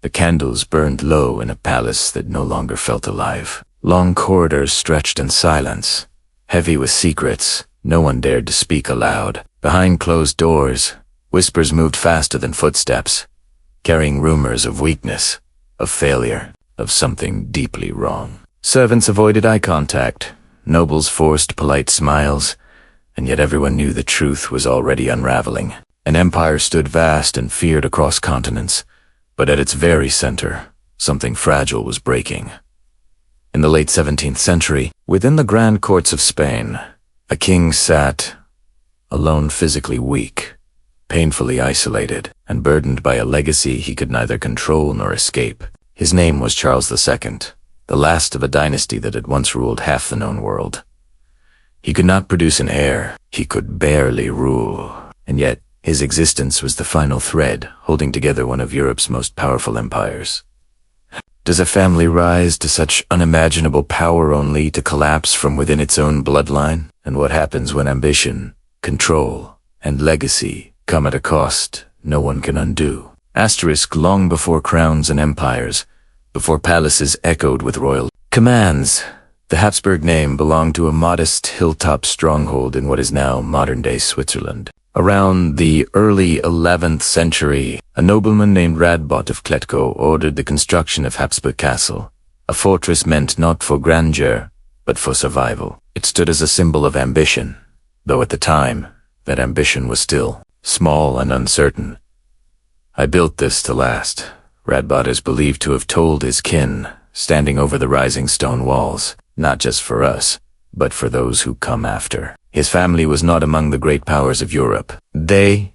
The candles burned low in a palace that no longer felt alive. Long corridors stretched in silence, heavy with secrets. No one dared to speak aloud. Behind closed doors, whispers moved faster than footsteps, carrying rumors of weakness, of failure, of something deeply wrong. Servants avoided eye contact, nobles forced polite smiles, and yet everyone knew the truth was already unraveling. An empire stood vast and feared across continents, but at its very center, something fragile was breaking. In the late 17th century, within the grand courts of Spain, a king sat, alone, physically weak, painfully isolated, and burdened by a legacy he could neither control nor escape. His name was Charles II, the last of a dynasty that had once ruled half the known world. He could not produce an heir, he could barely rule, and yet his existence was the final thread holding together one of Europe's most powerful empires. Does a family rise to such unimaginable power only to collapse from within its own bloodline? And what happens when ambition, control, and legacy come at a cost no one can undo? Long before crowns and empires, before palaces echoed with royal commands, the Habsburg name belonged to a modest hilltop stronghold in what is now modern-day Switzerland. Around the early 11th century, a nobleman named Radbot of Kletko ordered the construction of Habsburg Castle, a fortress meant not for grandeur, but for survival. It stood as a symbol of ambition, though at the time, that ambition was still small and uncertain. "I built this to last," Radbot is believed to have told his kin, standing over the rising stone walls, "not just for us, but for those who come after." His family was not among the great powers of Europe. They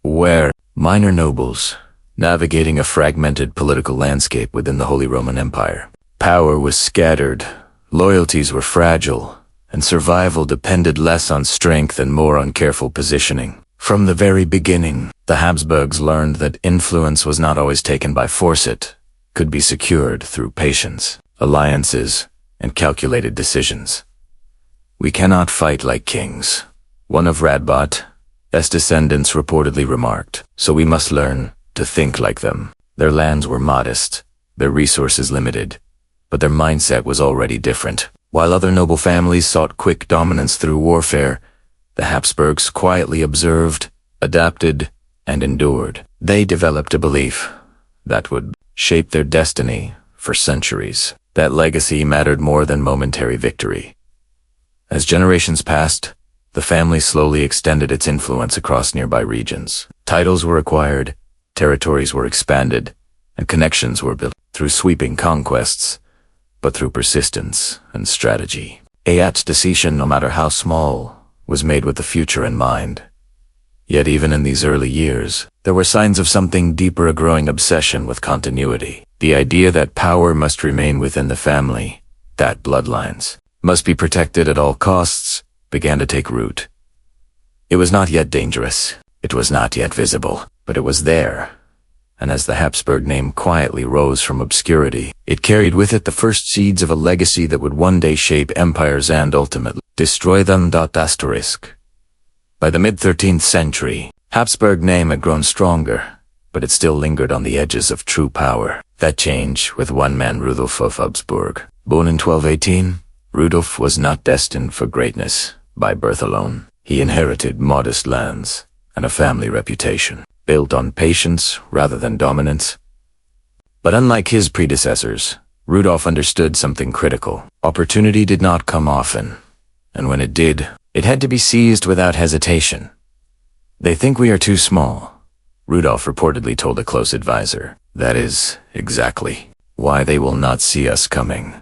were minor nobles, navigating a fragmented political landscape within the Holy Roman Empire. Power was scattered, loyalties were fragile, and survival depended less on strength and more on careful positioning. From the very beginning, the Habsburgs learned that influence was not always taken by force. It could be secured through patience, alliances, and calculated decisions. "We cannot fight like kings," one of Radbot's descendants reportedly remarked, "so we must learn to think like them." Their lands were modest, their resources limited, but their mindset was already different. While other noble families sought quick dominance through warfare, the Habsburgs quietly observed, adapted, and endured. They developed a belief that would shape their destiny for centuries. That legacy mattered more than momentary victory. As generations passed, the family slowly extended its influence across nearby regions. Titles were acquired, territories were expanded, and connections were built through sweeping conquests, but through persistence and strategy. Each decision, no matter how small, was made with the future in mind. Yet even in these early years, there were signs of something deeper, a growing obsession with continuity. The idea that power must remain within the family, that bloodlines must be protected at all costs, began to take root. It was not yet dangerous, it was not yet visible, but it was there. And as the Habsburg name quietly rose from obscurity, it carried with it the first seeds of a legacy that would one day shape empires and ultimately destroy them. By the mid-13th century, Habsburg name had grown stronger, but it still lingered on the edges of true power. That changed with one man, Rudolf of Habsburg. Born in 1218, Rudolf was not destined for greatness by birth alone. He inherited modest lands and a family reputation, built on patience rather than dominance. But unlike his predecessors, Rudolf understood something critical. Opportunity did not come often, and when it did, it had to be seized without hesitation. "They think we are too small," Rudolf reportedly told a close advisor. "That is exactly why they will not see us coming."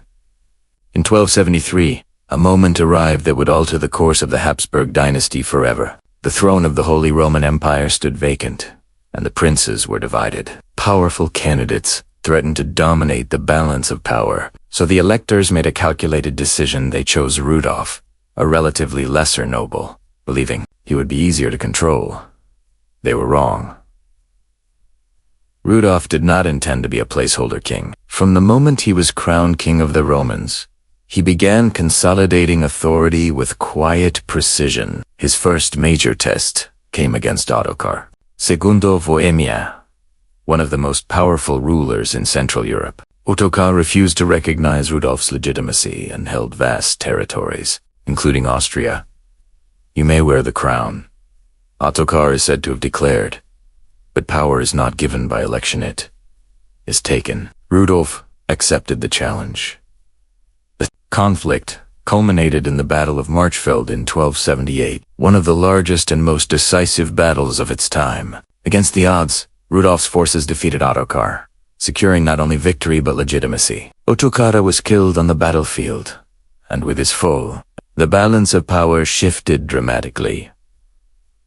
In 1273, a moment arrived that would alter the course of the Habsburg Dynasty forever. The throne of the Holy Roman Empire stood vacant, and the princes were divided. Powerful candidates threatened to dominate the balance of power, so the electors made a calculated decision. They chose Rudolf, a relatively lesser noble, believing he would be easier to control. They were wrong. Rudolf did not intend to be a placeholder king. From the moment he was crowned king of the Romans, he began consolidating authority with quiet precision. His first major test came against Ottokar. Segundo Bohemia, one of the most powerful rulers in Central Europe. Ottokar refused to recognize Rudolf's legitimacy and held vast territories, including Austria. "You may wear the crown," Ottokar is said to have declared, "but power is not given by election, it is taken." Rudolf accepted the challenge. The conflict culminated in the Battle of Marchfeld in 1278, one of the largest and most decisive battles of its time. Against the odds, Rudolf's forces defeated Ottokar, securing not only victory but legitimacy. Ottokar was killed on the battlefield, and with his fall, the balance of power shifted dramatically.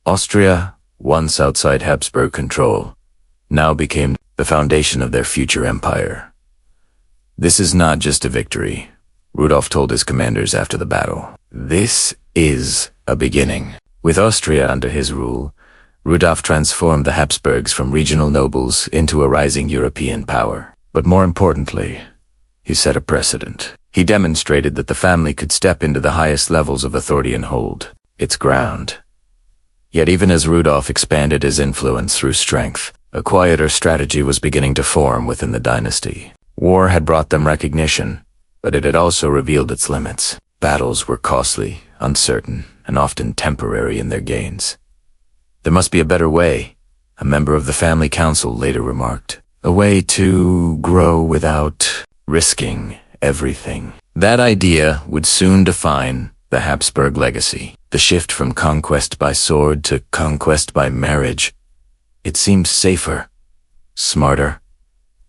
Austria, once outside Habsburg control, now became the foundation of their future empire. "This is not just a victory," Rudolf told his commanders after the battle. "This is a beginning." With Austria under his rule, Rudolf transformed the Habsburgs from regional nobles into a rising European power. But more importantly, he set a precedent. He demonstrated that the family could step into the highest levels of authority and hold its ground. Yet even as Rudolf expanded his influence through strength, a quieter strategy was beginning to form within the dynasty. War had brought them recognition, but it had also revealed its limits. Battles were costly, uncertain, and often temporary in their gains. "There must be a better way," a member of the family council later remarked. "A way to grow without risking everything." That idea would soon define the Habsburg legacy. The shift from conquest by sword to conquest by marriage. It seemed safer, smarter,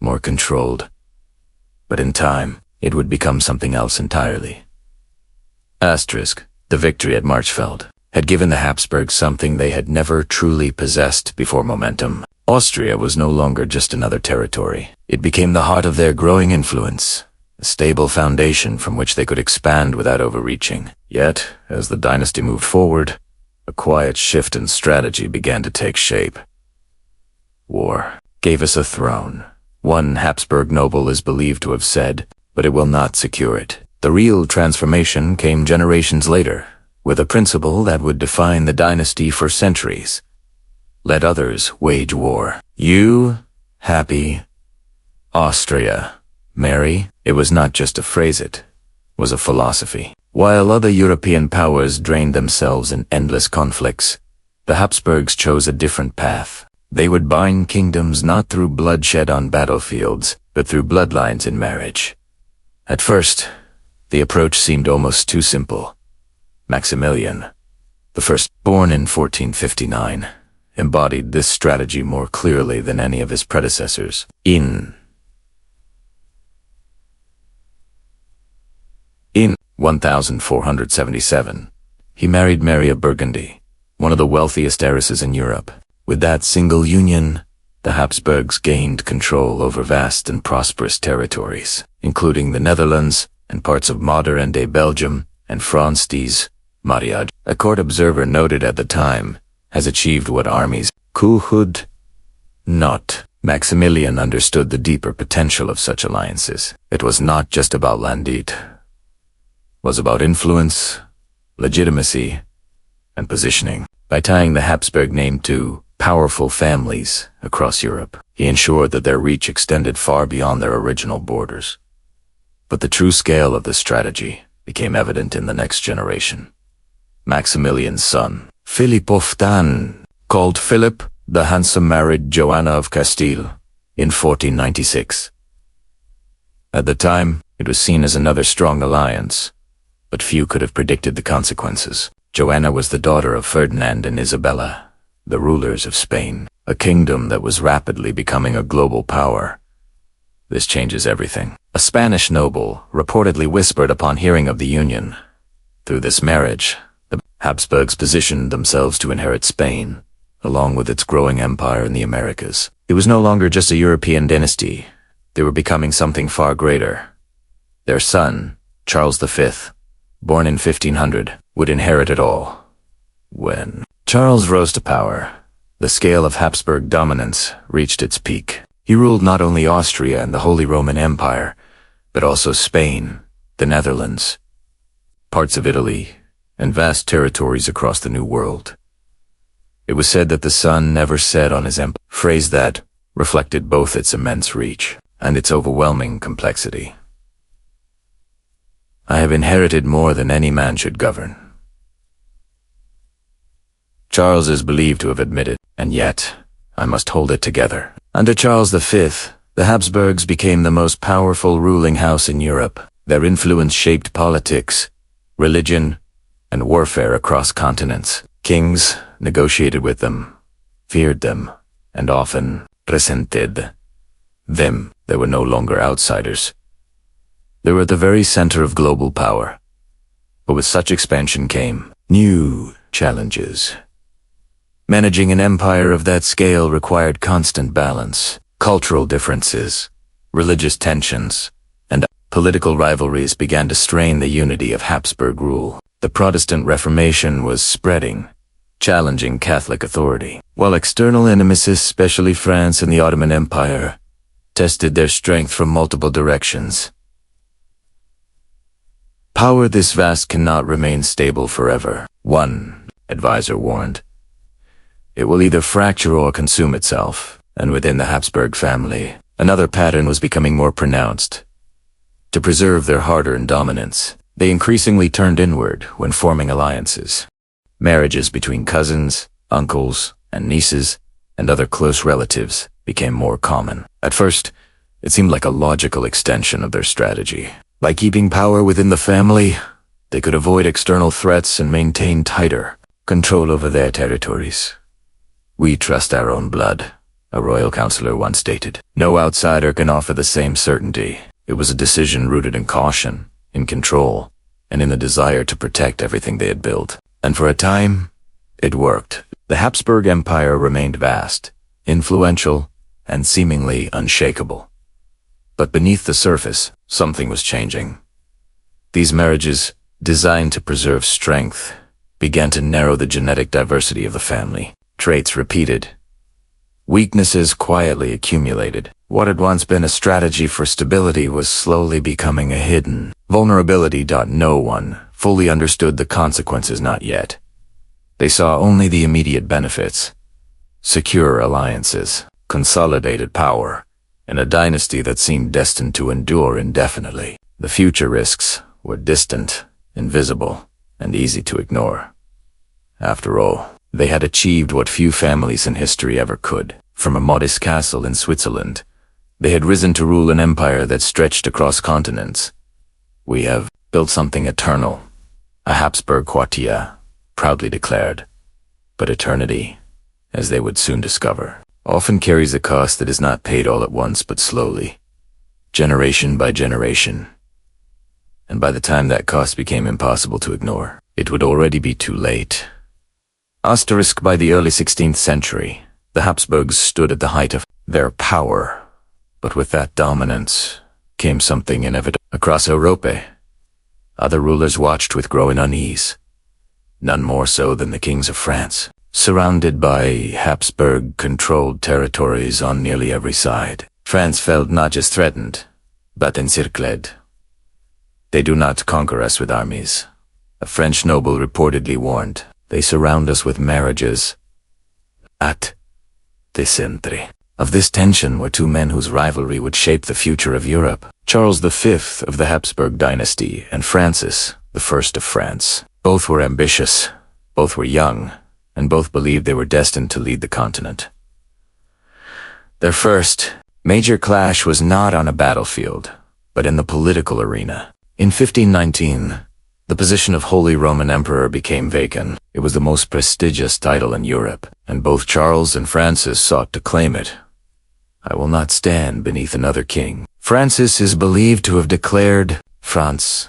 more controlled. But in time, it would become something else entirely. Asterisk, the victory at Marchfeld had given the Habsburgs something they had never truly possessed before: momentum. Austria was no longer just another territory. It became the heart of their growing influence, a stable foundation from which they could expand without overreaching. Yet, as the dynasty moved forward, a quiet shift in strategy began to take shape. "War gave us a throne," one Habsburg noble is believed to have said, "but it will not secure it." The real transformation came generations later, with a principle that would define the dynasty for centuries: let others wage war. You happy, Austria merry. It was not just a phrase, it was a philosophy. While other European powers drained themselves in endless conflicts, the Habsburgs chose a different path. They would bind kingdoms not through bloodshed on battlefields, but through bloodlines in marriage. At first, the approach seemed almost too simple. Maximilian, the first, born in 1459, embodied this strategy more clearly than any of his predecessors. In 1477, he married Mary of Burgundy, one of the wealthiest heiresses in Europe. With that single union, the Habsburgs gained control over vast and prosperous territories, including the Netherlands and parts of modern-day Belgium and France's Mariage. A court observer noted at the time, has achieved what armies could not. Maximilian understood the deeper potential of such alliances. It was not just about land, it was about influence, legitimacy, and positioning. By tying the Habsburg name to powerful families across Europe, he ensured that their reach extended far beyond their original borders. But the true scale of the strategy became evident in the next generation. Maximilian's son, Philip of Tan, called Philip the Handsome, married Joanna of Castile in 1496. At the time, it was seen as another strong alliance, but few could have predicted the consequences. Joanna was the daughter of Ferdinand and Isabella, the rulers of Spain, a kingdom that was rapidly becoming a global power. This changes everything. A Spanish noble reportedly whispered upon hearing of the union. Through this marriage, the Habsburgs positioned themselves to inherit Spain, along with its growing empire in the Americas. It was no longer just a European dynasty. They were becoming something far greater. Their son, Charles V, born in 1500, would inherit it all. When Charles rose to power, the scale of Habsburg dominance reached its peak. He ruled not only Austria and the Holy Roman Empire, but also Spain, the Netherlands, parts of Italy, and vast territories across the New World. It was said that the son never said on his empire, phrase that reflected both its immense reach and its overwhelming complexity. I have inherited more than any man should govern. Charles is believed to have admitted, and yet I must hold it together. Under Charles V, the Habsburgs became the most powerful ruling house in Europe. Their influence shaped politics, religion, and warfare across continents. Kings negotiated with them, feared them, and often resented them. They were no longer outsiders. They were at the very center of global power. But with such expansion came new challenges. Managing an empire of that scale required constant balance. Cultural differences, religious tensions, and political rivalries began to strain the unity of Habsburg rule. The Protestant Reformation was spreading, challenging Catholic authority, while external enemies, especially France and the Ottoman Empire, tested their strength from multiple directions. Power this vast cannot remain stable forever, one advisor warned. It will either fracture or consume itself. And within the Habsburg family, another pattern was becoming more pronounced. To preserve their hard-earned dominance, they increasingly turned inward when forming alliances. Marriages between cousins, uncles, and nieces, and other close relatives became more common. At first, it seemed like a logical extension of their strategy. By keeping power within the family, they could avoid external threats and maintain tighter control over their territories. "We trust our own blood," a royal counselor once stated. No outsider can offer the same certainty. It was a decision rooted in caution, in control, and in the desire to protect everything they had built. And for a time, it worked. The Habsburg Empire remained vast, influential, and seemingly unshakable. But beneath the surface, something was changing. These marriages, designed to preserve strength, began to narrow the genetic diversity of the family. Traits repeated. Weaknesses quietly accumulated. What had once been a strategy for stability was slowly becoming a hidden vulnerability. No one fully understood the consequences, not yet. They saw only the immediate benefits. Secure alliances, consolidated power, and a dynasty that seemed destined to endure indefinitely. The future risks were distant, invisible, and easy to ignore. After all, they had achieved what few families in history ever could. From a modest castle in Switzerland, they had risen to rule an empire that stretched across continents. "We have built something eternal," a Habsburg courtier proudly declared. But eternity, as they would soon discover, often carries a cost that is not paid all at once but slowly, generation by generation. And by the time that cost became impossible to ignore, it would already be too late. By the early 16th century, the Habsburgs stood at the height of their power. But with that dominance came something inevitable. Across Europe, other rulers watched with growing unease, none more so than the kings of France. Surrounded by Habsburg-controlled territories on nearly every side, France felt not just threatened, but encircled. "They do not conquer us with armies," a French noble reportedly warned. "They surround us with marriages." At the center of this tension were two men whose rivalry would shape the future of Europe: Charles V of the Habsburg Dynasty and Francis I of France. Both were ambitious, both were young, and both believed they were destined to lead the continent. Their first major clash was not on a battlefield, but in the political arena. In 1519, the position of Holy Roman Emperor became vacant. It was the most prestigious title in Europe, and both Charles and Francis sought to claim it. "I will not stand beneath another king." Francis is believed to have declared France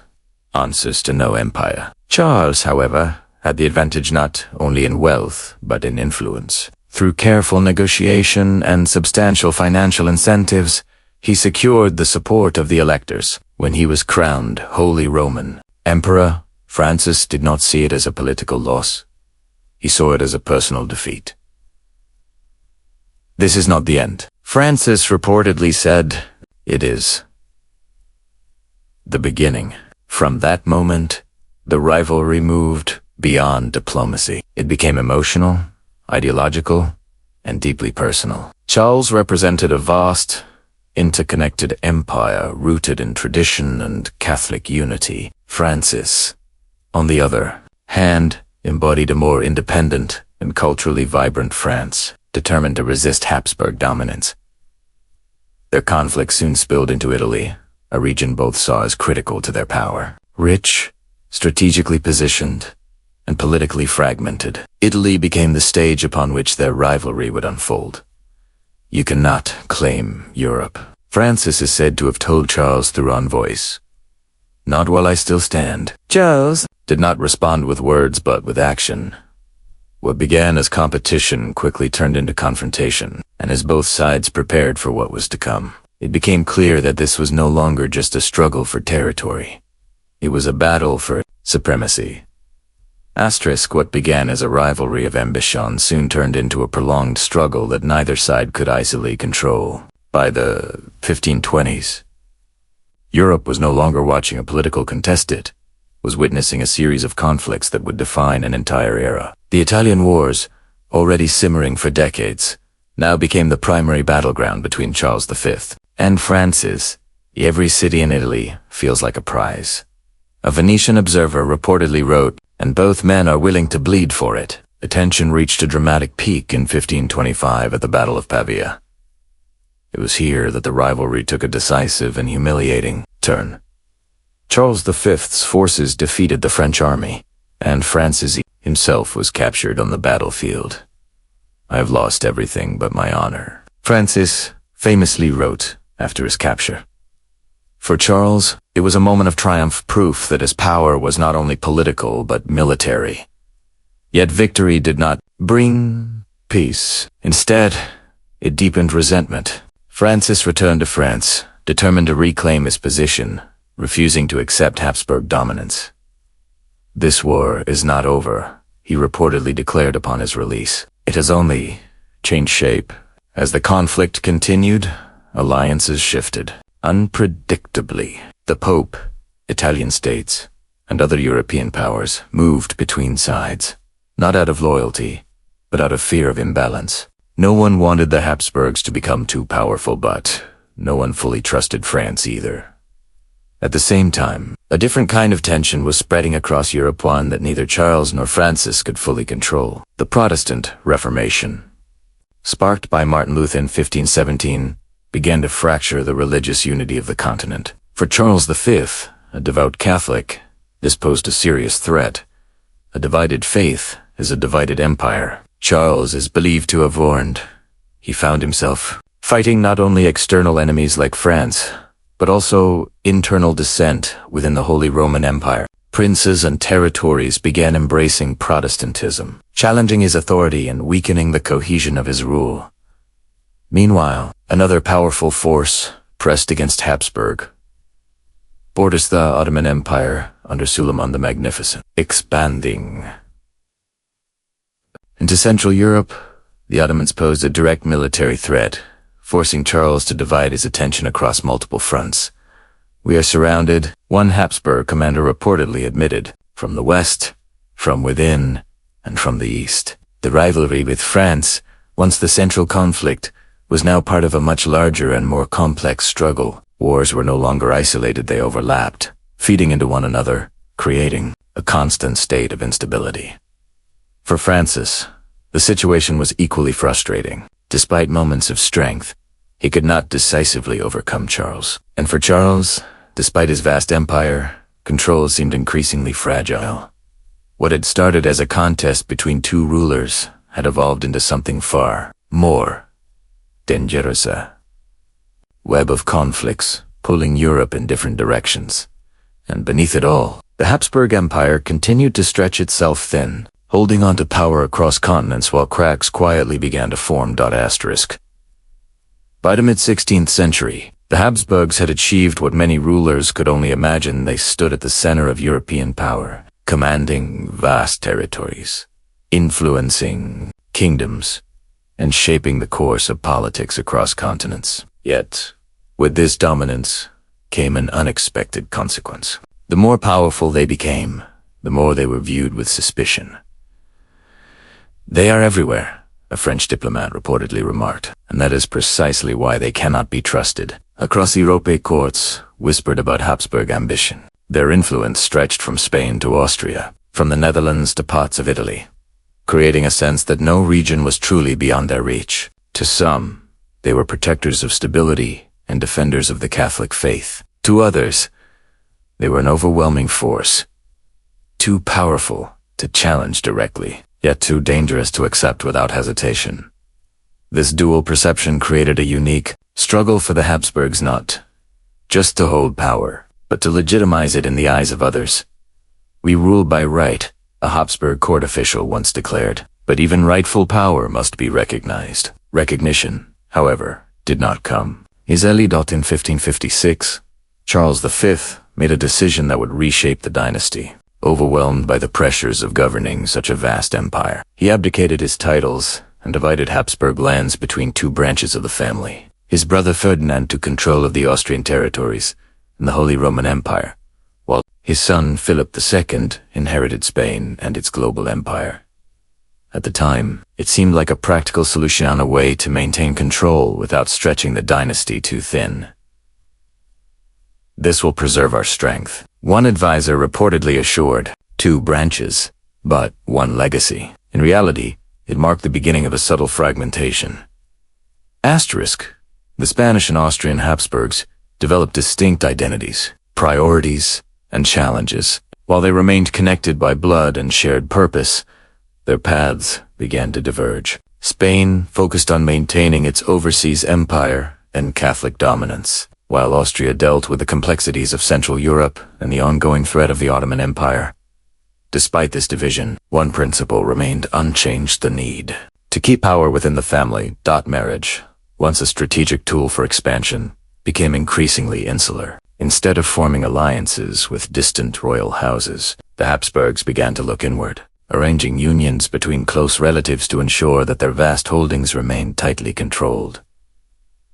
answers to no empire. Charles, however, had the advantage not only in wealth, but in influence. Through careful negotiation and substantial financial incentives, he secured the support of the electors. When he was crowned Holy Roman Emperor, Francis did not see it as a political loss. He saw it as a personal defeat. "This is not the end," Francis reportedly said. "It is the beginning." From that moment, the rivalry moved beyond diplomacy. It became emotional, ideological, and deeply personal. Charles represented a vast, interconnected empire rooted in tradition and Catholic unity. Francis, on the other hand, embodied a more independent and culturally vibrant France, determined to resist Habsburg dominance. Their conflict soon spilled into Italy, a region both saw as critical to their power. Rich, strategically positioned, and politically fragmented, Italy became the stage upon which their rivalry would unfold. "You cannot claim Europe," Francis is said to have told Charles through envoys. "Not while I still stand." Charles did not respond with words but with action. What began as competition quickly turned into confrontation, and as both sides prepared for what was to come, it became clear that this was no longer just a struggle for territory. It was a battle for supremacy. What began as a rivalry of ambition soon turned into a prolonged struggle that neither side could easily control. By the 1520s, Europe was no longer watching a political contest, it was witnessing a series of conflicts that would define an entire era. The Italian Wars, already simmering for decades, now became the primary battleground between Charles V and Francis. "Every city in Italy feels like a prize," a Venetian observer reportedly wrote, "and both men are willing to bleed for it." The tension reached a dramatic peak in 1525 at the Battle of Pavia. It was here that the rivalry took a decisive and humiliating turn. Charles V's forces defeated the French army, and Francis himself was captured on the battlefield. "I have lost everything but my honor," Francis famously wrote after his capture. For Charles, it was a moment of triumph, proof that his power was not only political but military. Yet victory did not bring peace. Instead, it deepened resentment. Francis returned to France, determined to reclaim his position, refusing to accept Habsburg dominance. "This war is not over," he reportedly declared upon his release. "It has only changed shape." As the conflict continued, alliances shifted. Unpredictably, the Pope, Italian states, and other European powers moved between sides, not out of loyalty, but out of fear of imbalance. No one wanted the Habsburgs to become too powerful, but no one fully trusted France either. At the same time, a different kind of tension was spreading across Europe, one that neither Charles nor Francis could fully control. The Protestant Reformation, sparked by Martin Luther in 1517, began to fracture the religious unity of the continent. For Charles V, a devout Catholic, this posed a serious threat. A divided faith is a divided empire. Charles is believed to have warned. He found himself fighting not only external enemies like France, but also internal dissent within the Holy Roman Empire. Princes and territories began embracing Protestantism, challenging his authority and weakening the cohesion of his rule. Meanwhile, another powerful force pressed against Habsburg. Borders the Ottoman Empire under Suleiman the Magnificent, expanding into Central Europe. The Ottomans posed a direct military threat, forcing Charles to divide his attention across multiple fronts. "We are surrounded," one Habsburg commander reportedly admitted, "from the west, from within, and from the east." The rivalry with France, once the central conflict, was now part of a much larger and more complex struggle. Wars were no longer isolated, they overlapped, feeding into one another, creating a constant state of instability. For Francis, the situation was equally frustrating. Despite moments of strength, he could not decisively overcome Charles. And for Charles, despite his vast empire, control seemed increasingly fragile. What had started as a contest between two rulers had evolved into something far more dangerous, a web of conflicts pulling Europe in different directions. And beneath it all, the Habsburg Empire continued to stretch itself thin, holding on to power across continents while cracks quietly began to form. By the mid-16th century, the Habsburgs had achieved what many rulers could only imagine. They stood at the center of European power, commanding vast territories, influencing kingdoms, and shaping the course of politics across continents. Yet, with this dominance came an unexpected consequence. The more powerful they became, the more they were viewed with suspicion. "They are everywhere," a French diplomat reportedly remarked, and that is precisely why they cannot be trusted. Across Europe, courts whispered about Habsburg ambition. Their influence stretched from Spain to Austria, from the Netherlands to parts of Italy, creating a sense that no region was truly beyond their reach. To some, they were protectors of stability and defenders of the Catholic faith. To others, they were an overwhelming force, too powerful to challenge directly, yet too dangerous to accept without hesitation. This dual perception created a unique struggle for the Habsburgs, not just to hold power, but to legitimize it in the eyes of others. "We rule by right," a Habsburg court official once declared, but even rightful power must be recognized. Recognition, however, did not come. In 1556, Charles V made a decision that would reshape the dynasty. Overwhelmed by the pressures of governing such a vast empire, he abdicated his titles and divided Habsburg lands between two branches of the family. His brother Ferdinand took control of the Austrian territories and the Holy Roman Empire, while his son Philip II inherited Spain and its global empire. At the time, it seemed like a practical solution, a way to maintain control without stretching the dynasty too thin. "This will preserve our strength," one advisor reportedly assured. Two branches, but one legacy. In reality, it marked the beginning of a subtle fragmentation. The Spanish and Austrian Habsburgs developed distinct identities, priorities, and challenges. While they remained connected by blood and shared purpose, their paths began to diverge. Spain focused on maintaining its overseas empire and Catholic dominance, while Austria dealt with the complexities of Central Europe and the ongoing threat of the Ottoman Empire. Despite this division, one principle remained unchanged: the need to keep power within the family. Marriage, once a strategic tool for expansion, became increasingly insular. Instead of forming alliances with distant royal houses, the Habsburgs began to look inward, arranging unions between close relatives to ensure that their vast holdings remained tightly controlled.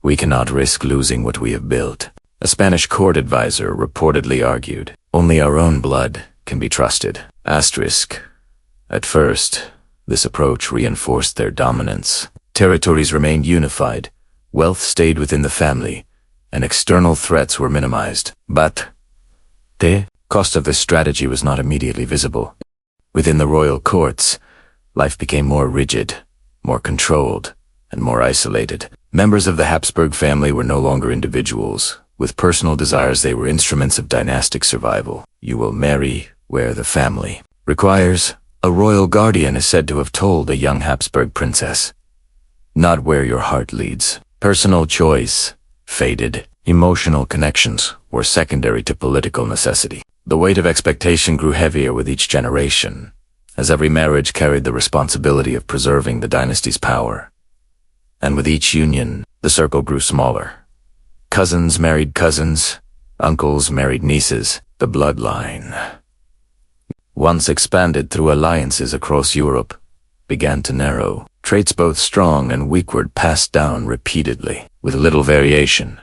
"We cannot risk losing what we have built," a Spanish court advisor reportedly argued. "Only our own blood can be trusted." At first, this approach reinforced their dominance. Territories remained unified, wealth stayed within the family, and external threats were minimized. But the cost of this strategy was not immediately visible. Within the royal courts, life became more rigid, more controlled, and more isolated. Members of the Habsburg family were no longer individuals. With personal desires, they were instruments of dynastic survival. "You will marry where the family requires," a royal guardian is said to have told a young Habsburg princess, "not where your heart leads." Personal choice faded. Emotional connections were secondary to political necessity. The weight of expectation grew heavier with each generation, as every marriage carried the responsibility of preserving the dynasty's power. And with each union, the circle grew smaller. Cousins married cousins, uncles married nieces. The bloodline, once expanded through alliances across Europe, began to narrow. Traits both strong and weak were passed down repeatedly, with little variation.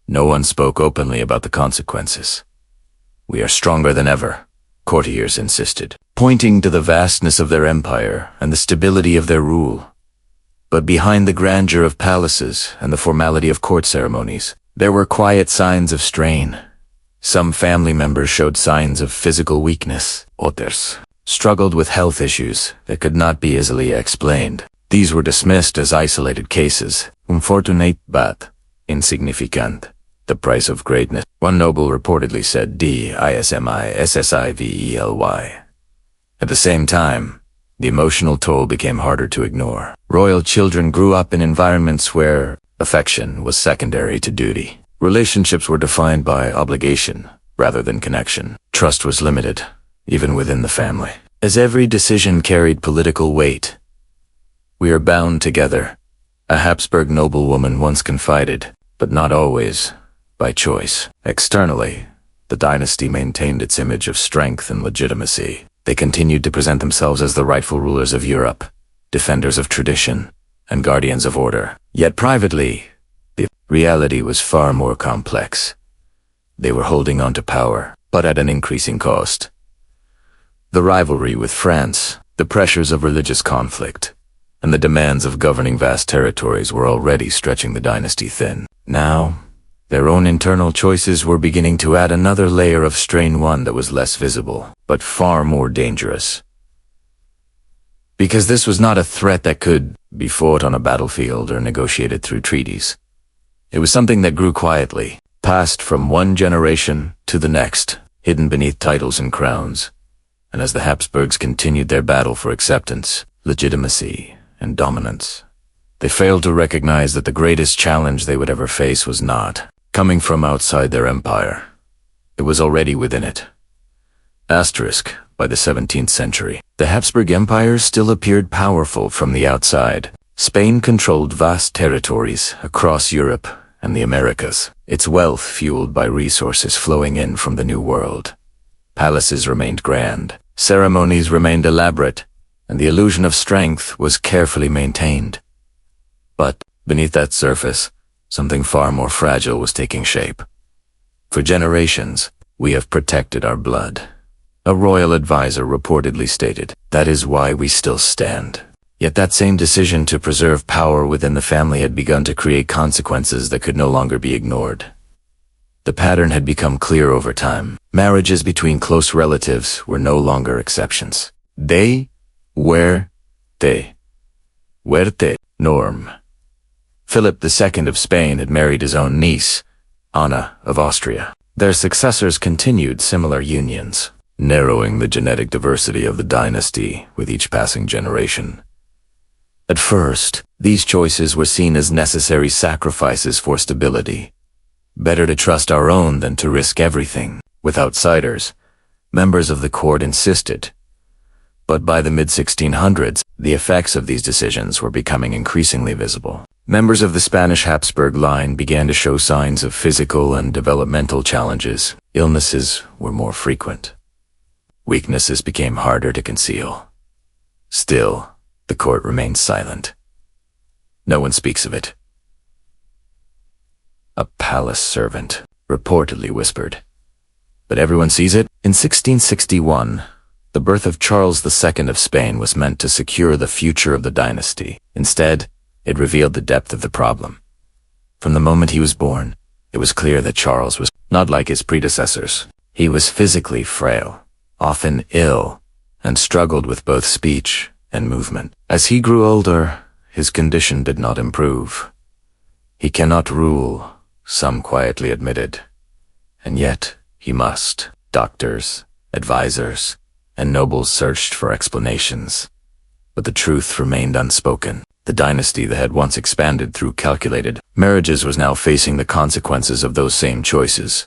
No one spoke openly about the consequences. "We are stronger than ever," courtiers insisted, pointing to the vastness of their empire and the stability of their rule. But behind the grandeur of palaces and the formality of court ceremonies, there were quiet signs of strain. Some family members showed signs of physical weakness. Others struggled with health issues that could not be easily explained. These were dismissed as isolated cases, unfortunate but insignificant. The price of greatness, one noble reportedly said, "dismissively." At the same time, the emotional toll became harder to ignore. Royal children grew up in environments where affection was secondary to duty. Relationships were defined by obligation rather than connection. Trust was limited, even within the family, as every decision carried political weight. "We are bound together," a Habsburg noblewoman once confided, but not always by choice. Externally, the dynasty maintained its image of strength and legitimacy. They continued to present themselves as the rightful rulers of Europe, defenders of tradition, and guardians of order. Yet privately, the reality was far more complex. They were holding on to power, but at an increasing cost. The rivalry with France, the pressures of religious conflict, and the demands of governing vast territories were already stretching the dynasty thin. Now, their own internal choices were beginning to add another layer of strain, one that was less visible, but far more dangerous. Because this was not a threat that could be fought on a battlefield or negotiated through treaties. It was something that grew quietly, passed from one generation to the next, hidden beneath titles and crowns. And as the Habsburgs continued their battle for acceptance, legitimacy, and dominance, they failed to recognize that the greatest challenge they would ever face was not coming from outside their empire. It was already within it. Asterisk, by the 17th century, the Habsburg Empire still appeared powerful from the outside. Spain controlled vast territories across Europe and the Americas, its wealth fueled by resources flowing in from the New World. Palaces remained grand, ceremonies remained elaborate, and the illusion of strength was carefully maintained. But beneath that surface, something far more fragile was taking shape. For generations, we have protected our blood. A royal advisor reportedly stated, "That is why we still stand." Yet that same decision to preserve power within the family had begun to create consequences that could no longer be ignored. The pattern had become clear over time. Marriages between close relatives were no longer exceptions. They were the norm. Philip II of Spain had married his own niece, Anna of Austria. Their successors continued similar unions, narrowing the genetic diversity of the dynasty with each passing generation. At first, these choices were seen as necessary sacrifices for stability. Better to trust our own than to risk everything. With outsiders, members of the court insisted. But by the mid-1600s, the effects of these decisions were becoming increasingly visible. Members of the Spanish Habsburg line began to show signs of physical and developmental challenges. Illnesses were more frequent. Weaknesses became harder to conceal. Still, the court remained silent. No one speaks of it. A palace servant reportedly whispered. But everyone sees it. In 1661, the birth of Charles II of Spain was meant to secure the future of the dynasty. Instead, it revealed the depth of the problem. From the moment he was born, it was clear that Charles was not like his predecessors. He was physically frail, often ill, and struggled with both speech and movement. As he grew older, his condition did not improve. He cannot rule, some quietly admitted. And yet, he must. Doctors, advisors, and nobles searched for explanations. But the truth remained unspoken. The dynasty that had once expanded through calculated marriages was now facing the consequences of those same choices.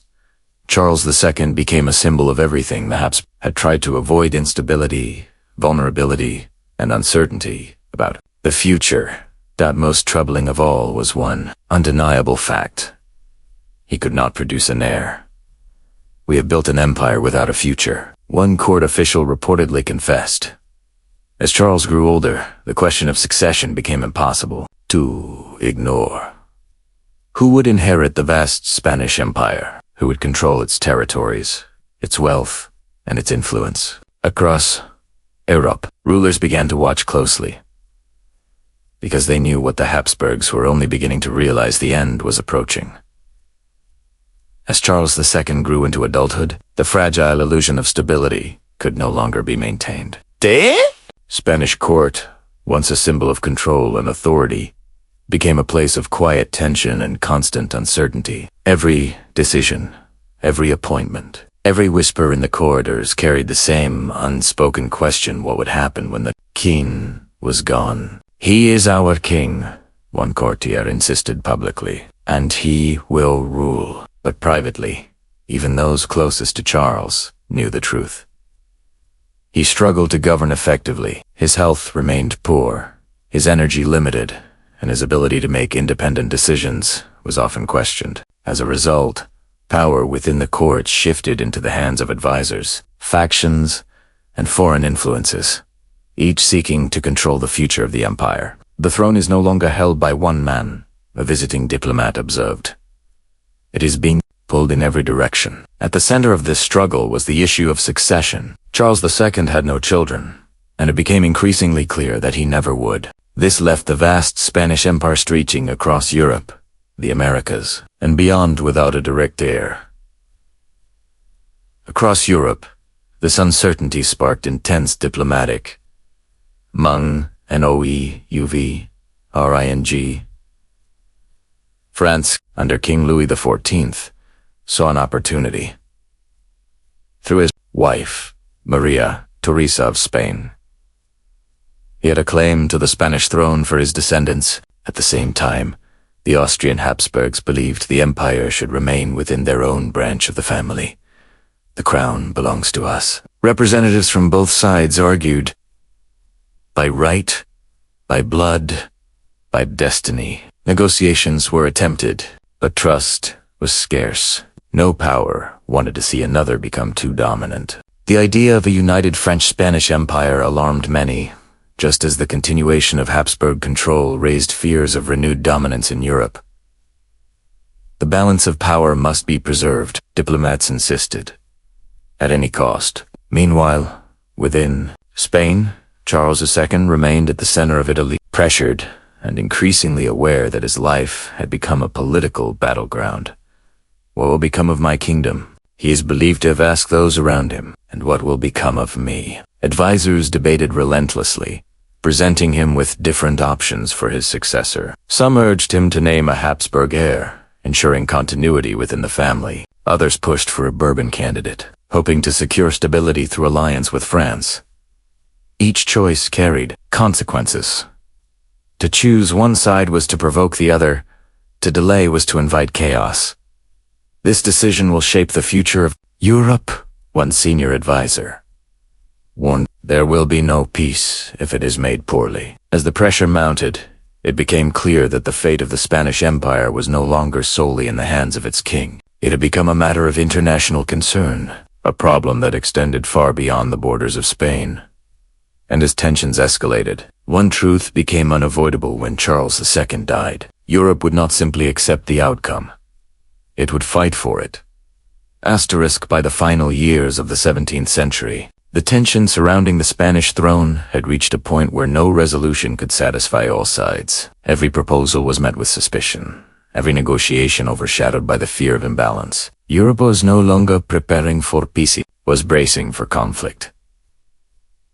Charles II became a symbol of everything the Habsburgs had tried to avoid: instability, vulnerability, and uncertainty about the future. That most troubling of all was one undeniable fact. He could not produce an heir. "We have built an empire without a future," one court official reportedly confessed. As Charles grew older, the question of succession became impossible to ignore. Who would inherit the vast Spanish Empire? Who would control its territories, its wealth, and its influence? Across Europe, rulers began to watch closely, because they knew what the Habsburgs were only beginning to realize: the end was approaching. As Charles II grew into adulthood, the fragile illusion of stability could no longer be maintained. The Spanish court, once a symbol of control and authority, became a place of quiet tension and constant uncertainty. Every decision, every appointment, every whisper in the corridors carried the same unspoken question: what would happen when the king was gone? "He is our king," one courtier insisted publicly, "and he will rule." But privately, even those closest to Charles knew the truth. He struggled to govern effectively. His health remained poor, his energy limited, and his ability to make independent decisions was often questioned. As a result, power within the court shifted into the hands of advisors, factions, and foreign influences, each seeking to control the future of the empire. "The throne is no longer held by one man," a visiting diplomat observed. "It is being pulled in every direction." At the center of this struggle was the issue of succession. Charles II had no children, and it became increasingly clear that he never would. This left the vast Spanish Empire stretching across Europe, the Americas, and beyond without a direct heir. Across Europe, this uncertainty sparked intense diplomatic mung and ring. France, under King Louis XIV, saw an opportunity. Through his wife, Maria Teresa of Spain, he had a claim to the Spanish throne for his descendants. At the same time, the Austrian Habsburgs believed the empire should remain within their own branch of the family. The crown belongs to us. Representatives from both sides argued, by right, by blood, by destiny. Negotiations were attempted, but trust was scarce. No power wanted to see another become too dominant. The idea of a united French-Spanish empire alarmed many, just as the continuation of Habsburg control raised fears of renewed dominance in Europe. The balance of power must be preserved, diplomats insisted, at any cost. Meanwhile, within Spain, Charles II remained at the center of Italy, pressured and increasingly aware that his life had become a political battleground. What will become of my kingdom? He is believed to have asked those around him, and what will become of me? Advisors debated relentlessly, presenting him with different options for his successor. Some urged him to name a Habsburg heir, ensuring continuity within the family. Others pushed for a Bourbon candidate, hoping to secure stability through alliance with France. Each choice carried consequences. To choose one side was to provoke the other. To delay was to invite chaos. This decision will shape the future of Europe, one senior advisor warned. There will be no peace if it is made poorly. As the pressure mounted, it became clear that the fate of the Spanish Empire was no longer solely in the hands of its king. It had become a matter of international concern, a problem that extended far beyond the borders of Spain. And as tensions escalated, one truth became unavoidable when Charles II died. Europe would not simply accept the outcome. It would fight for it. By the final years of the 17th century, the tension surrounding the Spanish throne had reached a point where no resolution could satisfy all sides. Every proposal was met with suspicion, every negotiation overshadowed by the fear of imbalance. Europe was no longer preparing for peace, it was bracing for conflict.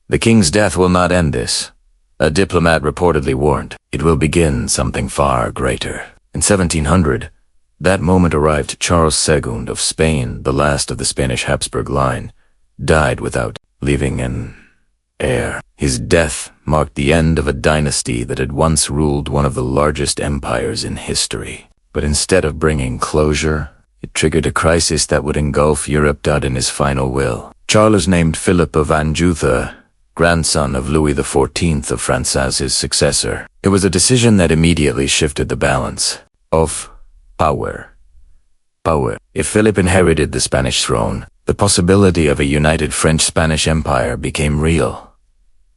The king's death will not end this, a diplomat reportedly warned. It will begin something far greater. In 1700, that moment arrived. Charles II of Spain, the last of the Spanish Habsburg line, died without leaving an heir. His death marked the end of a dynasty that had once ruled one of the largest empires in history. But instead of bringing closure, it triggered a crisis that would engulf Europe. In his final will, Charles named Philip of Anjou, grandson of Louis XIV of France, as his successor. It was a decision that immediately shifted the balance of power. If Philip inherited the Spanish throne, the possibility of a united French-Spanish empire became real.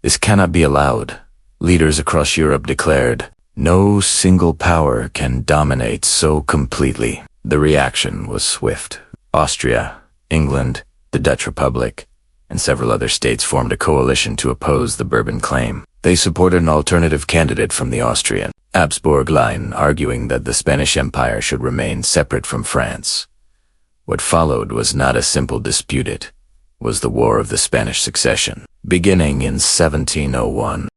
This cannot be allowed, leaders across Europe declared. No single power can dominate so completely. The reaction was swift. Austria, England, the Dutch Republic, and several other states formed a coalition to oppose the Bourbon claim. They supported an alternative candidate from the Austrian Habsburg line, arguing that the Spanish Empire should remain separate from France. What followed was not a simple dispute, it was the War of the Spanish Succession. Beginning in 1701,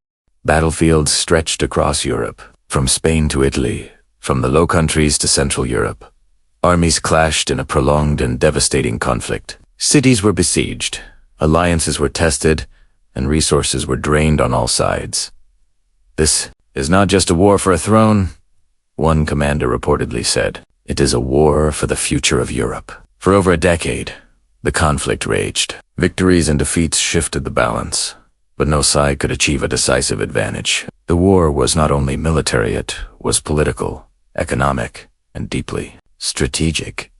battlefields stretched across Europe, from Spain to Italy, from the Low Countries to Central Europe. Armies clashed in a prolonged and devastating conflict. Cities were besieged, alliances were tested, and resources were drained on all sides. This is not just a war for a throne, one commander reportedly said. It is a war for the future of Europe. For over a decade, the conflict raged. Victories and defeats shifted the balance, but no side could achieve a decisive advantage. The war was not only military, it was political, economic, and deeply strategic.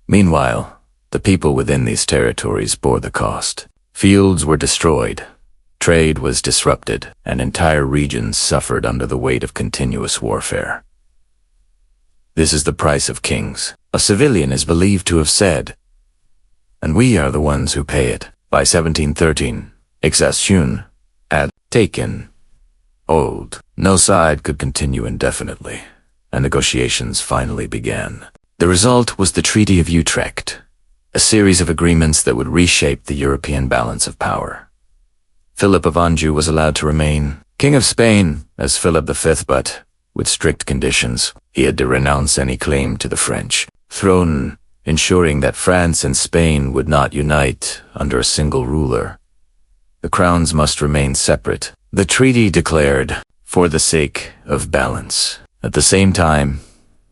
Meanwhile, the people within these territories bore the cost. Fields were destroyed, trade was disrupted, and entire regions suffered under the weight of continuous warfare. This is the price of kings, a civilian is believed to have said, and we are the ones who pay it. By 1713, Exhaustion had taken old. No side could continue indefinitely, and negotiations finally began. The result was the Treaty of Utrecht, a series of agreements that would reshape the European balance of power. Philip of Anjou was allowed to remain King of Spain as Philip V, but with strict conditions. He had to renounce any claim to the French throne, ensuring that France and Spain would not unite under a single ruler. The crowns must remain separate. The treaty declared, for the sake of balance. At the same time,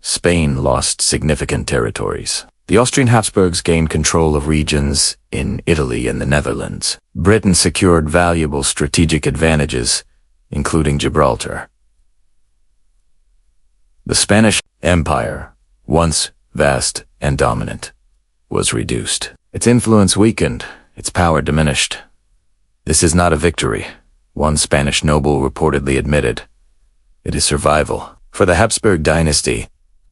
Spain lost significant territories. The Austrian Habsburgs gained control of regions in Italy and the Netherlands. Britain secured valuable strategic advantages, including Gibraltar. The Spanish Empire, once vast and dominant, was reduced. Its influence weakened, its power diminished. This is not a victory, one Spanish noble reportedly admitted. It is survival. For the Habsburg Dynasty,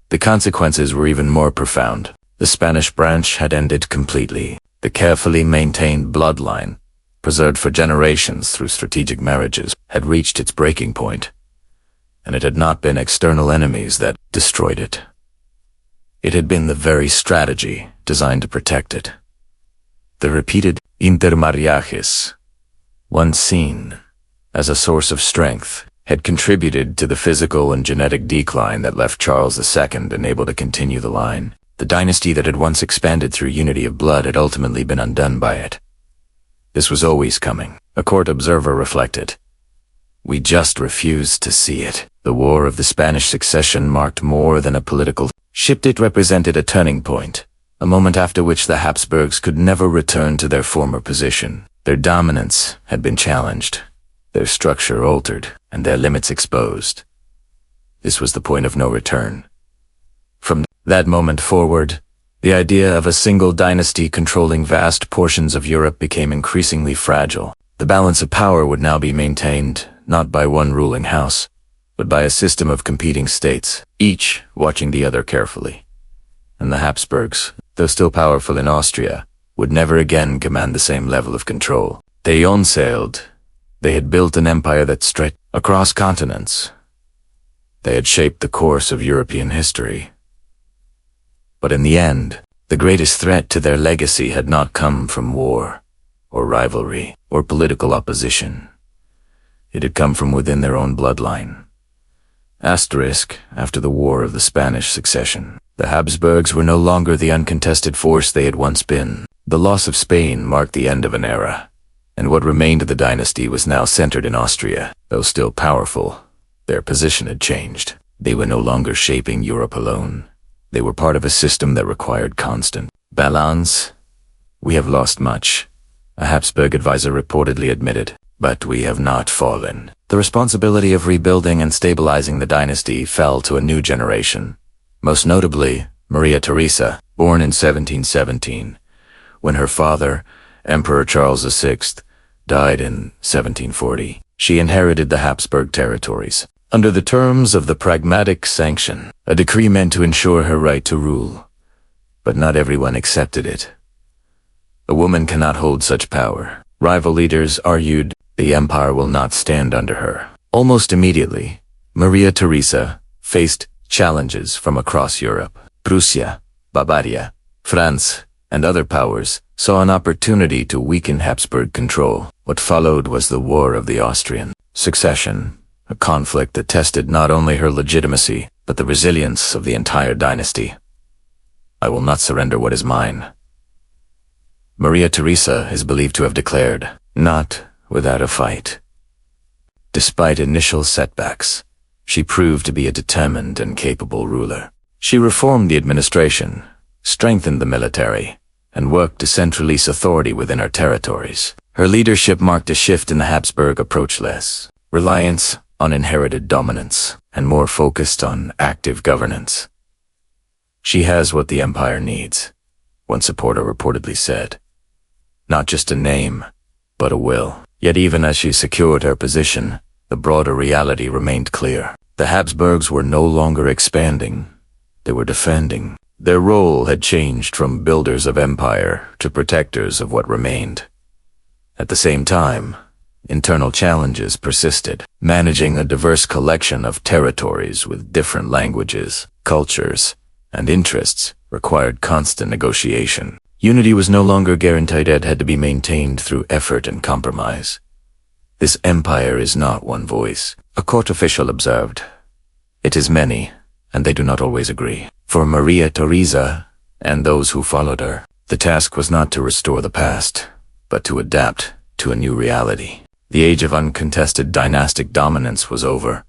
the consequences were even more profound. The Spanish branch had ended completely. The carefully maintained bloodline, preserved for generations through strategic marriages, had reached its breaking point, and it had not been external enemies that destroyed it. It had been the very strategy designed to protect it. The repeated intermarriages, once seen as a source of strength, had contributed to the physical and genetic decline that left Charles II unable to continue the line. The dynasty that had once expanded through unity of blood had ultimately been undone by it. This was always coming, a court observer reflected. We just refused to see it. The War of the Spanish Succession marked more than a political shift. It represented a turning point, a moment after which the Habsburgs could never return to their former position. Their dominance had been challenged, their structure altered, and their limits exposed. This was the point of no return. From that moment forward, the idea of a single dynasty controlling vast portions of Europe became increasingly fragile. The balance of power would now be maintained not by one ruling house, but by a system of competing states, each watching the other carefully. And the Habsburgs, though still powerful in Austria, would never again command the same level of control. They unsailed. They had built an empire that stretched across continents. They had shaped the course of European history. But in the end, the greatest threat to their legacy had not come from war, or rivalry, or political opposition. It had come from within their own bloodline. After the War of the Spanish Succession, the Habsburgs were no longer the uncontested force they had once been. The loss of Spain marked the end of an era, and what remained of the dynasty was now centered in Austria. Though still powerful, their position had changed. They were no longer shaping Europe alone. They were part of a system that required constant balance. We have lost much, a Habsburg advisor reportedly admitted, but we have not fallen. The responsibility of rebuilding and stabilizing the dynasty fell to a new generation, most notably Maria Theresa, born in 1717, when her father, Emperor Charles VI, died in 1740. She inherited the Habsburg territories. Under the terms of the Pragmatic Sanction, a decree meant to ensure her right to rule, but not everyone accepted it. A woman cannot hold such power. Rival leaders argued the empire will not stand under her. Almost immediately, Maria Theresa faced challenges from across Europe. Prussia, Bavaria, France, and other powers saw an opportunity to weaken Habsburg control. What followed was the War of the Austrian Succession, a conflict that tested not only her legitimacy, but the resilience of the entire dynasty. I will not surrender what is mine. Maria Theresa is believed to have declared, not without a fight. Despite initial setbacks, she proved to be a determined and capable ruler. She reformed the administration, strengthened the military, and worked to centralize authority within her territories. Her leadership marked a shift in the Habsburg approach: less reliance on inherited dominance, and more focused on active governance. She has what the empire needs, one supporter reportedly said. Not just a name, but a will. Yet even as she secured her position, the broader reality remained clear. The Habsburgs were no longer expanding, they were defending. Their role had changed from builders of empire to protectors of what remained. At the same time, internal challenges persisted. Managing a diverse collection of territories with different languages, cultures, and interests required constant negotiation. Unity was no longer guaranteed and had to be maintained through effort and compromise. This empire is not one voice, a court official observed. It is many, and they do not always agree. For Maria Theresa and those who followed her, the task was not to restore the past, but to adapt to a new reality. The age of uncontested dynastic dominance was over.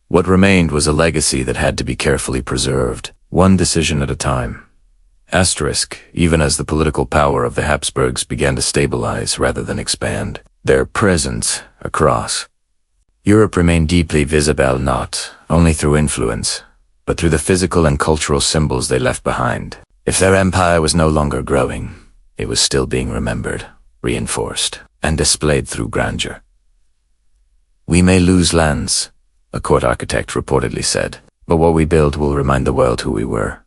What remained was a legacy that had to be carefully preserved, one decision at a time. Asterisk, even as the political power of the Habsburgs began to stabilize rather than expand, their presence across Europe remained deeply visible not only through influence, but through the physical and cultural symbols they left behind. If their empire was no longer growing, it was still being remembered, reinforced, and displayed through grandeur. "We may lose lands," a court architect reportedly said, "but what we build will remind the world who we were."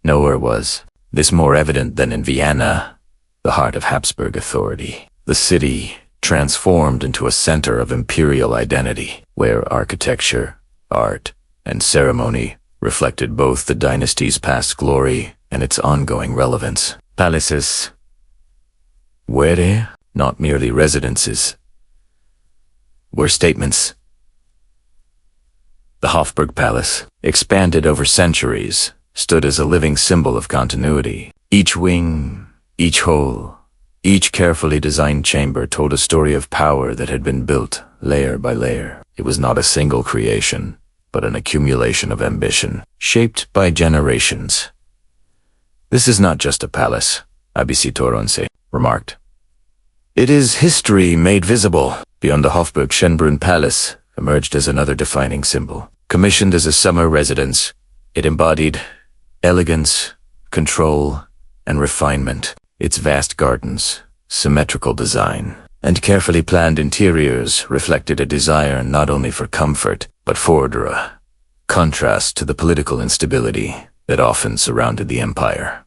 Nowhere was this more evident than in Vienna, the heart of Habsburg authority. The city transformed into a center of imperial identity, where architecture, art, and ceremony reflected both the dynasty's past glory and its ongoing relevance. Palaces were not merely residences, were statements. The Hofburg Palace, expanded over centuries, stood as a living symbol of continuity. Each wing, each hall, each carefully designed chamber told a story of power that had been built layer by layer. It was not a single creation, but an accumulation of ambition, shaped by generations. "This is not just a palace," Abisi Toronse remarked. "It is history made visible." Beyond the Hofburg Schönbrunn Palace emerged as another defining symbol. Commissioned as a summer residence, it embodied elegance, control, and refinement. Its vast gardens, symmetrical design, and carefully planned interiors reflected a desire not only for comfort, but for order, contrast to the political instability that often surrounded the empire.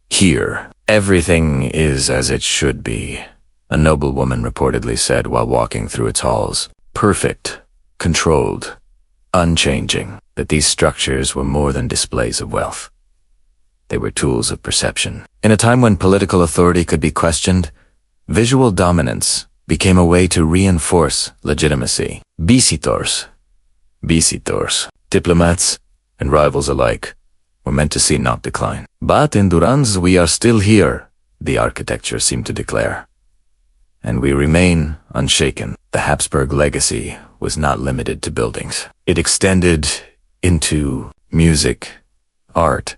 "Here, everything is as it should be," a noblewoman reportedly said while walking through its halls. Perfect, controlled, unchanging. That these structures were more than displays of wealth. They were tools of perception. In a time when political authority could be questioned, visual dominance became a way to reinforce legitimacy. Visitors, diplomats, and rivals alike, were meant to see not decline. "But in Durance we are still here," the architecture seemed to declare. "And we remain unshaken." The Habsburg legacy was not limited to buildings. It extended into music, art,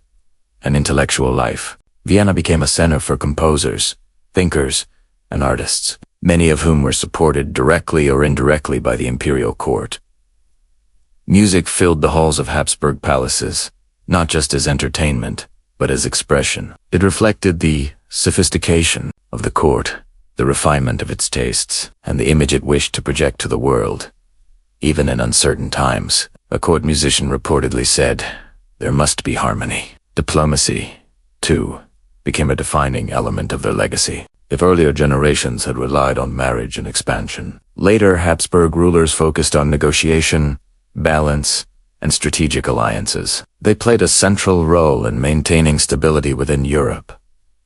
and intellectual life. Vienna became a center for composers, thinkers, and artists, many of whom were supported directly or indirectly by the imperial court. Music filled the halls of Habsburg palaces, not just as entertainment, but as expression. It reflected the sophistication of the court, the refinement of its tastes, and the image it wished to project to the world. Even in uncertain times, a court musician reportedly said, "There must be harmony." Diplomacy, too, became a defining element of their legacy. If earlier generations had relied on marriage and expansion, later Habsburg rulers focused on negotiation, balance, and strategic alliances. They played a central role in maintaining stability within Europe,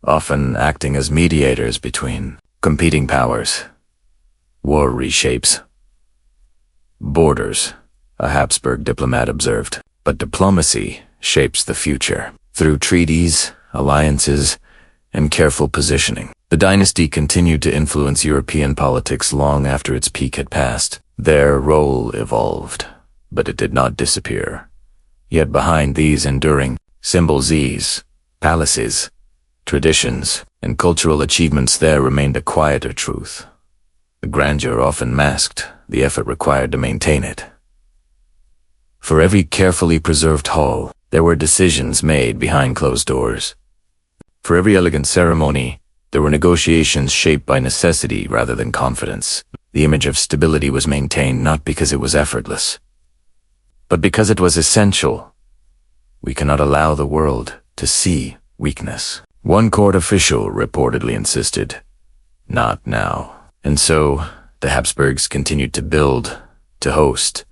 often acting as mediators between competing powers. "War reshapes borders," a Habsburg diplomat observed, "but diplomacy shapes the future. Through treaties, alliances, and careful positioning, the dynasty continued to influence European politics long after its peak had passed. Their role evolved, but it did not disappear. Yet behind these enduring symbols, palaces, traditions, and cultural achievements, there remained a quieter truth. The grandeur often masked the effort required to maintain it. For every carefully preserved hall, there were decisions made behind closed doors. For every elegant ceremony, there were negotiations shaped by necessity rather than confidence. The image of stability was maintained not because it was effortless, but because it was essential. We cannot allow the world to see weakness. One court official reportedly insisted, "Not now." And so, the Habsburgs continued to build, to host,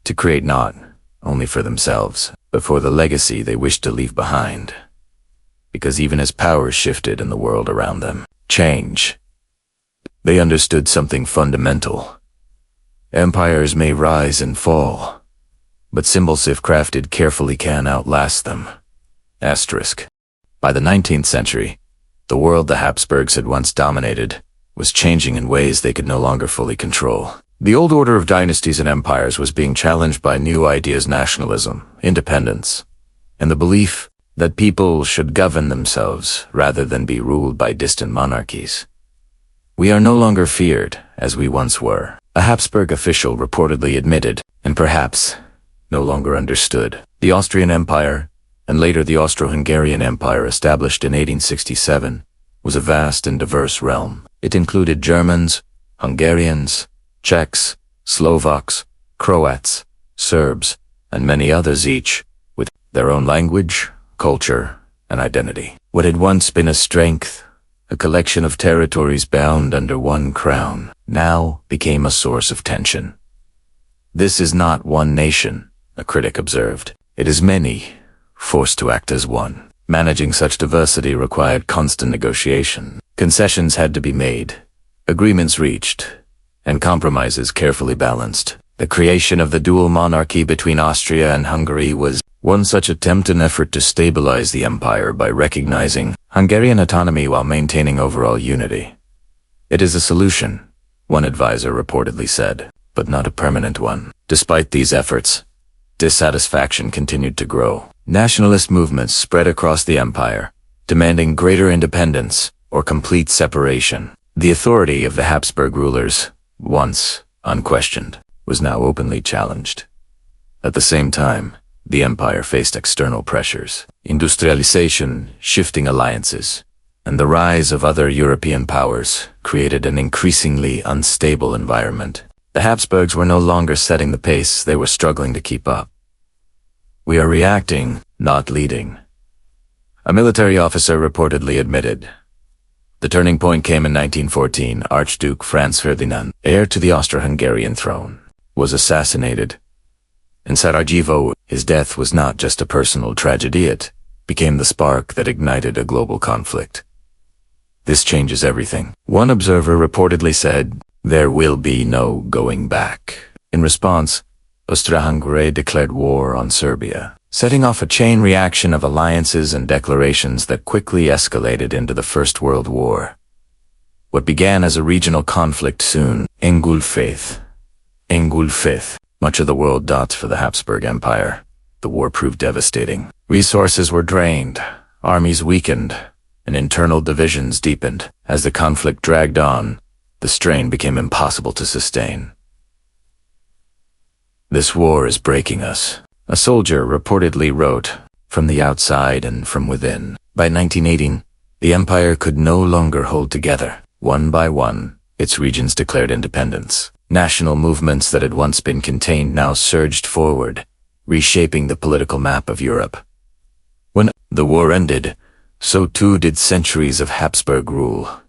to create not only for themselves, but for the legacy they wished to leave behind. Because even as powers shifted in the world around them, change, they understood something fundamental. Empires may rise and fall, but symbols if crafted carefully can outlast them. Asterisk. By the 19th century, the world the Habsburgs had once dominated was changing in ways they could no longer fully control. The old order of dynasties and empires was being challenged by new ideas: nationalism, independence, and the belief that people should govern themselves rather than be ruled by distant monarchies. We are no longer feared as we once were, a Habsburg official reportedly admitted, and perhaps no longer understood. The Austrian Empire, and later the Austro-Hungarian Empire, established in 1867, was a vast and diverse realm. It included Germans, Hungarians, Czechs, Slovaks, Croats, Serbs, and many others, each with their own language, culture, and identity. What had once been a strength, a collection of territories bound under one crown, now became a source of tension. This is not one nation, a critic observed. It is many, forced to act as one. Managing such diversity required constant negotiation. Concessions had to be made, agreements reached, and compromises carefully balanced. The creation of the dual monarchy between Austria and Hungary was one such attempt, an effort to stabilize the empire by recognizing Hungarian autonomy while maintaining overall unity. It is a solution, one advisor reportedly said, but not a permanent one. Despite these efforts, dissatisfaction continued to grow. Nationalist movements spread across the empire, demanding greater independence or complete separation. The authority of the Habsburg rulers, once unquestioned, was now openly challenged. At the same time, the empire faced external pressures: industrialization, shifting alliances, and the rise of other European powers created an increasingly unstable environment. The Habsburgs were no longer setting the pace, they were struggling to keep up. "We are reacting, not leading," a military officer reportedly admitted. The turning point came in 1914. Archduke Franz Ferdinand, heir to the Austro-Hungarian throne, was assassinated. In Sarajevo, his death was not just a personal tragedy, it became the spark that ignited a global conflict. "This changes everything," one observer reportedly said. "There will be no going back." In response, Austria-Hungary declared war on Serbia, setting off a chain reaction of alliances and declarations that quickly escalated into the First World War. What began as a regional conflict soon engulfed much of the world. For the Habsburg Empire, the war proved devastating. Resources were drained, armies weakened, and internal divisions deepened. As the conflict dragged on, the strain became impossible to sustain. "This war is breaking us," a soldier reportedly wrote, "from the outside and from within." By 1918, the empire could no longer hold together. One by one, its regions declared independence. National movements that had once been contained now surged forward, reshaping the political map of Europe. When the war ended, so too did centuries of Habsburg rule.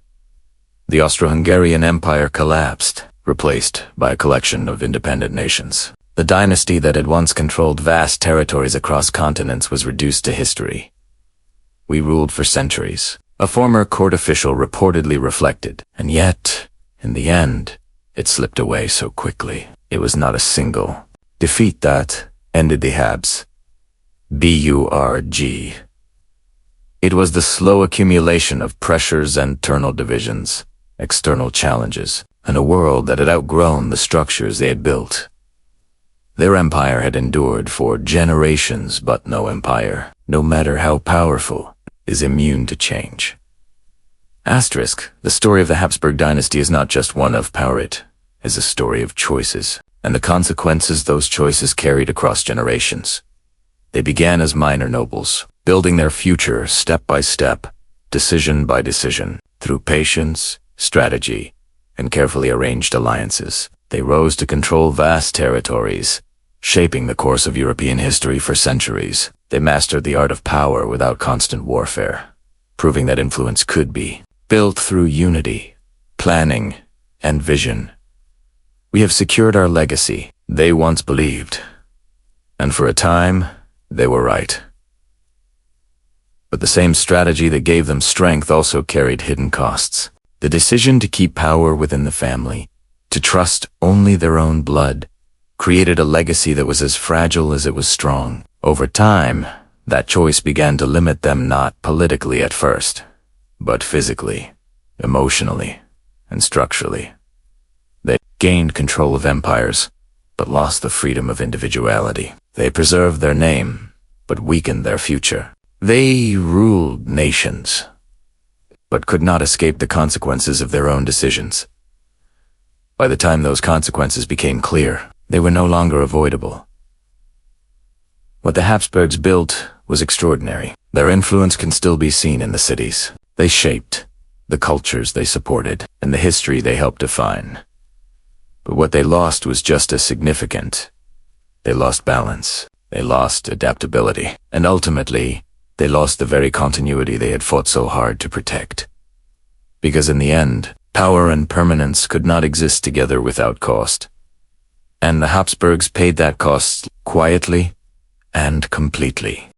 The Austro-Hungarian Empire collapsed, replaced by a collection of independent nations. The dynasty that had once controlled vast territories across continents was reduced to history. "We ruled for centuries," a former court official reportedly reflected, and yet, in the end, it slipped away so quickly. It was not a single defeat that ended the Habs. Burg. It was the slow accumulation of pressures and internal divisions, external challenges, and a world that had outgrown the structures they had built. Their empire had endured for generations, but no empire, no matter how powerful, is immune to change. Asterisk, the story of the Habsburg Dynasty is not just one of power, it is a story of choices, and the consequences those choices carried across generations. They began as minor nobles, building their future step by step, decision by decision, through patience, strategy, and carefully arranged alliances. They rose to control vast territories, shaping the course of European history for centuries. They mastered the art of power without constant warfare, proving that influence could be built through unity, planning, and vision. We have secured our legacy, they once believed. And for a time, they were right. But the same strategy that gave them strength also carried hidden costs. The decision to keep power within the family, to trust only their own blood, created a legacy that was as fragile as it was strong. Over time, that choice began to limit them not politically at first, but physically, emotionally, and structurally. They gained control of empires, but lost the freedom of individuality. They preserved their name, but weakened their future. They ruled nations, but could not escape the consequences of their own decisions. By the time those consequences became clear, they were no longer avoidable. What the Habsburgs built was extraordinary. Their influence can still be seen in the cities. They shaped the cultures they supported and the history they helped define. But what they lost was just as significant. They lost balance, they lost adaptability, and ultimately, they lost the very continuity they had fought so hard to protect. Because in the end, power and permanence could not exist together without cost. And the Habsburgs paid that cost quietly and completely.